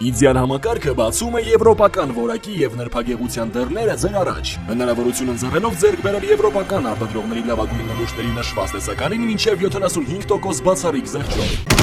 Իդեալ համակարգը բացում է եվրոպական որակի եւ նրբագեղության դռները ձեր առաջ։ Հնարավորություն ընձեռելով ձեռք բերել եվրոպական արտադրողների լավագույն նմուշների նշված տեսականին մինչև 75% բացառիկ զեղչով։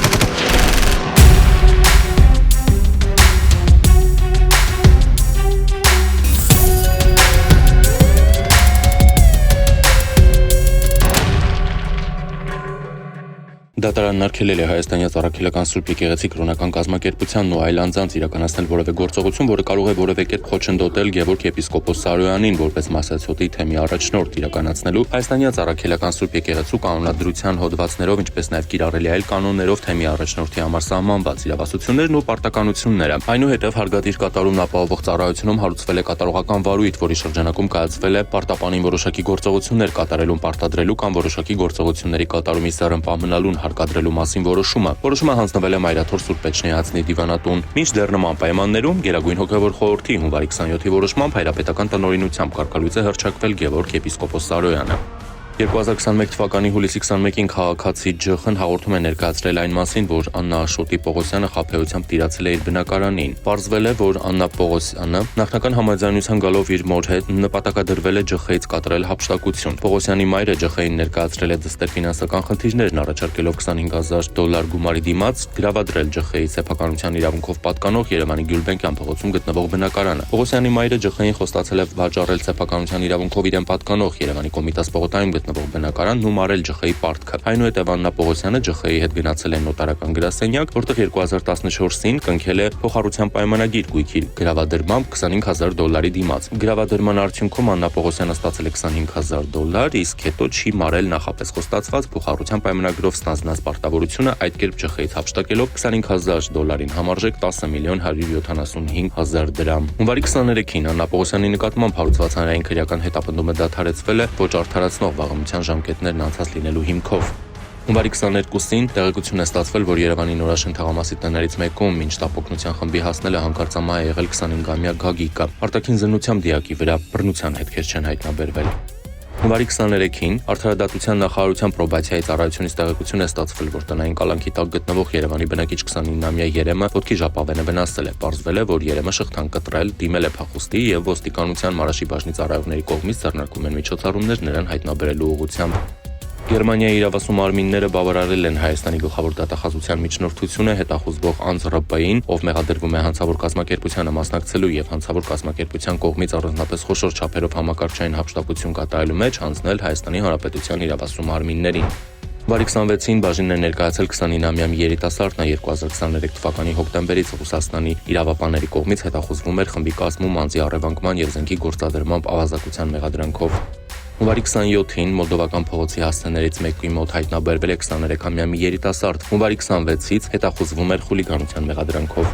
Դատարանն արգելել է Հայաստանյան Առաքելական Սուրբ Եկեղեցի կրոնական կազմակերպությանն ու այլ անձանց իրականացնել որևէ գործողություն, որը կարող է որևէ կերպ խոչընդոտել Գևորգ եպիսկոպոս Սարոյանին որպես Մասյացյոտի թեմի առաջնորդ իրականացնելու Հայաստանյան Առաքելական Սուրբ Եկեղեցու կանոնադրության հոդվածներով, ինչպես նաև կիրառելի այլ կանոններով թեմի առաջնորդի համար սահմանված իրավասություններն ու պարտականությունները։ Այնուհետև հարգադիր կատարումն ապահովող ծառայությունում հարուցվել է կատարողական վարույթ, որի շրջանակում կայացվել է պարտապանին որոշակի գործողություններ կատարելուն պարտադրելու կամ որոշակի գործողությունների կատարումի սեռնպահ մնալուն հարկադրելու մասին որոշումը հանձնվել է Մայրաթոր Սուրբ Էջմիածնի դիվանատուն։ Մինչդեռ նման պայմաններում Գերագույն հոգևոր խորհրդի հունվարի 27-ի որոշմամբ հայրապետական տնօրինությամբ կարգալույծ է հռչակվել Գևորգ եպիսկոպոս Սարոյանը։ 2021 թվականի հուլիսի 21-ին քաղաքացի ՋԽ-ն հաղորդում է ներկայացրել այն մասին, որ Աննա Աշոտի Պողոսյանը խաբեությամբ տիրացել է իր բնակարանին։ Պարզվել է, որ Աննա Պողոսյանը նախնական համաձայնության գալով իր մոր հետ նպատակադրվել է ՋԽ-ից կատարել հափշտակություն։ Պողոսյանի մայրը ՋԽ-ին ներկայացրել է դստեր ֆինանսական խնդիրներն առաջարկելով $25,000 գումարի դիմաց գրավադրել ՋԽ-ի սեփականության իրավունքով պատկանող Երևանի Գյուլբենկյան փողոցում գտնվող բնակարանը։ Պողոսյանի մայրը ԺԽ-ին խոստացել է վաճառել սեփականության իրավունքով իրեն պատկանող Երևանի Կոմիտաս պողոտայում գտնվող բնակարանն ու մարել ԺԽ-ի պարտքը։ Այնուհետև Աննա Պողոսյանը ԺԽ-ի հետ գնացել է նոտարական գրասենյակ, որտեղ 2014-ին կնքել է փոխհարուցության պայմանագիր գույքի գրավադրմամբ $25,000 դիմաց։ Գրավադրման արդյունքում Աննա Պողոսյանը ստացել է $25,000, իսկ հետո չի մարել նախապես խոստացված փոխհարուցության պայմանագրով ստանձնած պարտավորությունը, այդ կերպ ԺԽ-ից հափշտակելով $25,000-ին համարժեք $10,175,000 դրամ։ Հունվարի 23-ին Աննա Պողոսյանի նկատմամբ հարուցված հանրային քրեական հետապնդումը դադարեցվել է ոչ արդարացնող վաղամության ժամկետներն անցած լինելու հիմքով։ Հունվարի 22-ին տեղեկություն է ստացվել, որ Երևանի Նորաշեն թաղամասի տներից մեկում մինչ տապօգնության խմբի հասնելը հանկարծամահ է եղել 25-ամյա Գագիկը։ Արտաքին զննությամբ դիակի վրա բռնության հետքեր չեն հայտնաբերվել։ Հունվարի 23-ին Արդարադատության նախարարության պրոբացիայի ծառայությունից տեղեկություն է ստացվել, որ տնային կալանքի տակ գտնվող Երևանի բնակիչ 29-ամյա Երեմը ոտքի ժապավենը վնասել է։ Պարզվել է, որ Երեմը շղթան կտրել, դիմել է փախուստի եւ ոստիկանության Մարաշի բաժնի ծառայողների կողմից ձեռնարկում են միջոցառումներ նրան հայտնաբերելու ուղղությամբ։ Գերմանիայի իրավասու մարմինները բավարարել են Հայաստանի գլխավոր դատախազության միջնորդությունը հետախուզվող անձ ՌՊ-ին, ով մեղադրվում է հանցավոր կազմակերպությանը մասնակցելու եւ հանցավոր կազմակերպության կողմից առանձնապես խոշոր չափերով համակարգչային հափշտակություն կատարելու մեջ հանձնել Հայաստանի Հանրապետության իրավասու մարմիններին։ Հունվարի 26-ին բաժինն է ներկայացել 29-ամյա մի երիտասարդն 2023 թվականի հոկտեմբերից Ռուսաստանի իրավապանների կողմից հետախուզվում էր խմբի կազմում անձի առևանգման եւ զենքի գործադրմամբ ավազակության մեղադրանքով։ Հունվարի 27-ին Մոլդովական փողոցի հասցեներից մեկի մոտ հայտնաբերվել է 23-ամյա մի երիտասարդ։ Հունվարի 26-ից հետախուզվում էր խուլիգանության մեղադրանքով։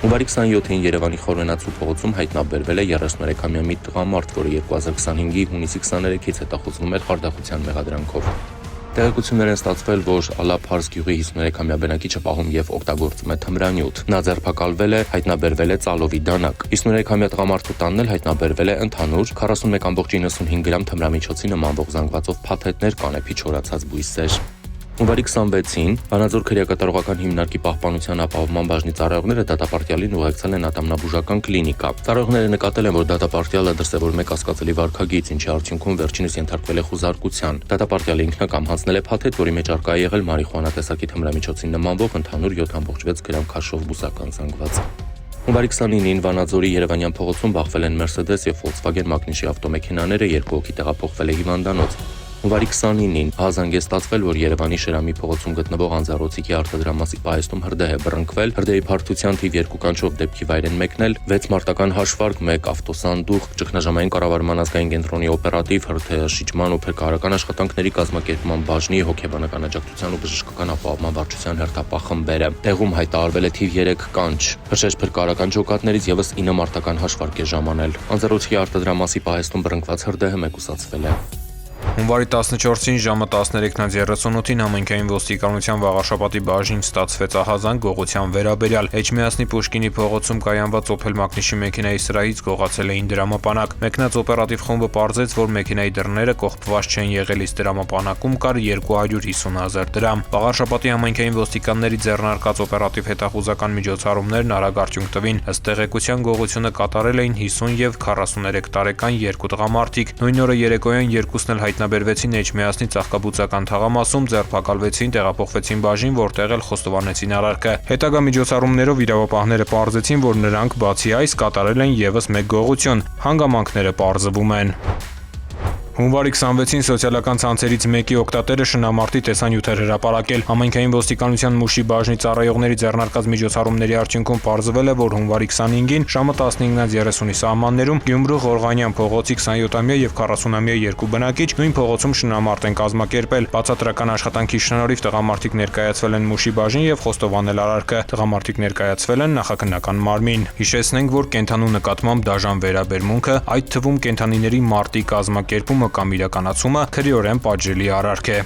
Հունվարի 27-ին Երևանի Խորենացու փողոցում հայտնաբերվել է 33-ամյա մի տղամարդ, որը 2025-ի հունիսի 23-ից հետախուզվում էր խարդախության մեղադրանքով։ Տեղեկություններ են ստացվել, որ Ալափարս գյուղի 53-ամյա բնակիչը պահում եւ օգտագործում է թմրանյութ։ Նա ձերբակալվել է, հայտնաբերվել է ծալովի դանակ։ 53-ամյա տղամարդու տանն էլ հայտնաբերվել է ընդհանուր 41.95 գրամ թմրամիջոցի նմանվող զանգվածով փաթեթներ, կանեփի չորացած բույսեր։ Հունվարի 26-ին Վանաձոր քրեակատարողական հիմնարկի պահպանության ապահովման բաժնի ծառայողները դատապարտյալին ուղեկցել են ատամնաբուժական կլինիկա։ Ծառայողները նկատել են, որ դատապարտյալը դրսևորում է կասկածելի վարքագիծ, ինչի արդյունքում վերջինս ենթարկվել է խուզարկության։ Դատապարտյալը ինքնակամ հանձնել է փաթեթ, որի մեջ առկա է եղել մարիխուանա տեսակի թմրամիջոցին նմանվող ընդհանուր 7.6 գրամ քաշով բուսական զանգված։ Հունվարի 29-ին Վանաձորի Երևանյան փողոցում բախվել են Mercedes եւ Volkswagen մակնիշի ավտոմեքենաները, երկու հոգի տեղափոխվել է հիվանդանոց։ Հունվարի 29-ին հազանգ է ստացվել, որ Երևանի Շրամի փողոցում գտնվող անձառոցիկի արտադրամասի պահեստում հրդեհ է բռնկվել, հրդեհի բարդության թիվ 2 կանչով դեպքի վայր են մեկնել 6 մարտական հաշվարկ, 1 ավտոսանդուղ, ճգնաժամային կառավարման ազգային կենտրոնի օպերատիվ հրդեհաշիջման ու փրկարարական աշխատանքների կազմակերպման բաժնի հոգեբանական աջակցության ու բժշկական ապահովման վարչության հերթապահ խմբերը։ Տեղում հայտարարվել է թիվ 3 կանչ։ Հրշեջ փրկարարական ջոկատներից եւս 9 մարտական հաշվարկ է ժամանել։ Անձառոցիկի արտադրամասի պահեստում բռնկված հրդեհը մեկուսացվել է։ Հունվարի 14-ին ժամը 13:38-ին համայնքային ոստիկանության Վաղարշապատի բաժին ստացվեց ահազանգ գողության վերաբերյալ։ Էջմիածնի Պուշկինի փողոցում կայանված Opel մակնիշի մեքենայի սրահից գողացել էին դրամապանակ։ Մեկնած օպերատիվ խումբը պարզեց, որ մեքենայի դռները կողպված չեն եղել, իսկ դրամապանակում կար 250,000 դրամ։ Վաղարշապատի համայնքային ոստիկանների ձեռնարկած օպերատիվ հետախուզական միջոցառումներն արագ արդյունք տվին։ Ըստ տեղեկության գողությունը կատարել էին 50 եւ 43 տարեկան երկու տղամարդիկ։ Նույն օրը երեկոյան երկուսն էլ հայտնաբերվեցին Էջմիածնի Ծաղկաբուծական թաղամասում, ձերբակալվեցին, տեղափոխվեցին բաժին, որտեղ էլ խոստովանեցին արարքը։ Հետագա միջոցառումներով իրավապահները պարզեցին, որ նրանք բացի այս կատարել են եւս մեկ գողություն։ Հանգամանքները պարզվում են։ Հունվարի 26-ին սոցիալական ցանցերից մեկի օգտատերը շնամարտի տեսանյութ էր հրապարակել։ Համայնքային ոստիկանության Մուշի բաժնի ծառայողների ձեռնարկած միջոցառումների արդյունքում պարզվել է, որ հունվարի 25-ին ժամը 15:30-ի սահմաններում Գյումրու Ղորղանյան փողոցի 27-ամյա եւ 40-ամյա երկու բնակիչ նույն փողոցում շնամարտ են կազմակերպել։ Բացատրական աշխատանքի շնորհիվ տղամարդիկ ներկայացվել են Մուշի բաժին եւ խոստովանել արարքը։ Տղամարդիկ ներկայացվել են նախաքննական մարմին։ Հիշեցնենք, որ կենդանու նկատմամբ դաժան վերաբերմունքը, այդ թվում կենդանիների մարտի կազմակերպումը կամ իրականացումը քրեորեն պատժելի արարք է։